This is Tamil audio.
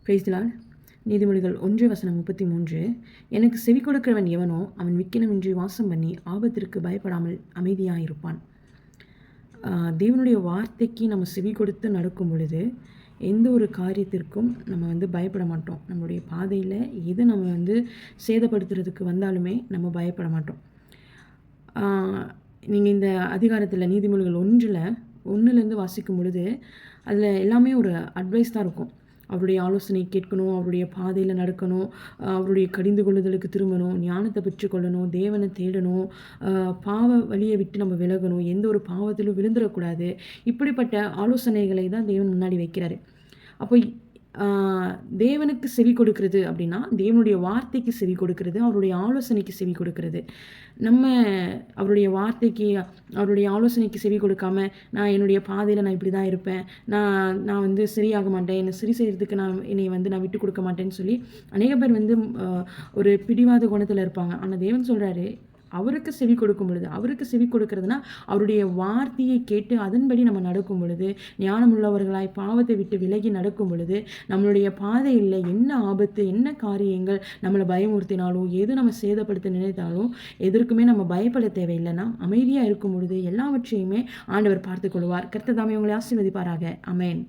Praise the Lord. நீதிமொழிகள் 1:33. எனக்கு செவி கொடுக்கிறவன் எவனோ அவன் விக்கினமின்றி வாசம் பண்ணி ஆபத்திற்கு பயப்படாமல் அமைதியாயிருப்பான். தேவனுடைய வார்த்தைக்கு நம்ம செவி கொடுத்து நடக்கும் பொழுது எந்த ஒரு காரியத்திற்கும் நம்ம பயப்பட மாட்டோம். நம்மளுடைய பாதையில் எது நம்ம சேதப்படுத்துறதுக்கு வந்தாலுமே நம்ம பயப்பட மாட்டோம். நீங்கள் இந்த அதிகாரத்தில் நீதிமொழிகள் 1:1 வாசிக்கும் பொழுது அதில் எல்லாமே ஒரு அட்வைஸ் தான் இருக்கும். அவருடைய ஆலோசனை கேட்கணும், அவருடைய பாதையில் நடக்கணும், அவருடைய கடிந்து கொள்ளுதலுக்கு திரும்பணும், ஞானத்தை பெற்றுக்கொள்ளணும், தேவனை தேடணும், பாவ வழியை விட்டு நம்ம விலகணும், எந்த ஒரு பாவத்திலும் விழுந்துடக்கூடாது. இப்படிப்பட்ட ஆலோசனைகளை தான் தேவன் முன்னாடி வைக்கிறாரு. அப்போ தேவனுக்கு செவி கொடுக்கறது அப்படின்னா தேவனுடைய வார்த்தைக்கு செவி கொடுக்கறது, அவருடைய ஆலோசனைக்கு செவி கொடுக்கறது. நம்ம அவருடைய வார்த்தைக்கு அவருடைய ஆலோசனைக்கு செவி கொடுக்காம நான் என்னுடைய பாதையில் நான் இப்படி தான் இருப்பேன், நான் சரியாக மாட்டேன், என்னை சரி செய்கிறதுக்கு என்னை நான் விட்டு கொடுக்க மாட்டேன்னு சொல்லி அநேக பேர் ஒரு பிடிவாத குணத்தில் இருப்பாங்க. ஆனால் தேவன் சொல்கிறாரு, அவருக்கு செவி கொடுக்கும் பொழுது, அவருக்கு செவி கொடுக்கறதுனா அவருடைய வார்த்தையை கேட்டு அதன்படி நம்ம நடக்கும் பொழுது, ஞானமுள்ளவர்களாய் பாவத்தை விட்டு விலகி நடக்கும் பொழுது, நம்மளுடைய பாதையில் என்ன ஆபத்து, என்ன காரியங்கள் நம்மளை பயமுறுத்தினாலும், எது நம்ம சேதப்படுத்த நினைத்தாலும் எதற்குமே நம்ம பயப்பட தேவையில்லைன்னா அமைதியாக இருக்கும் பொழுது எல்லாவற்றையுமே ஆண்டவர் பார்த்து கொள்வார். கர்த்தர் தாமே உங்களை ஆசீர்வதிப்பாராக. ஆமென்.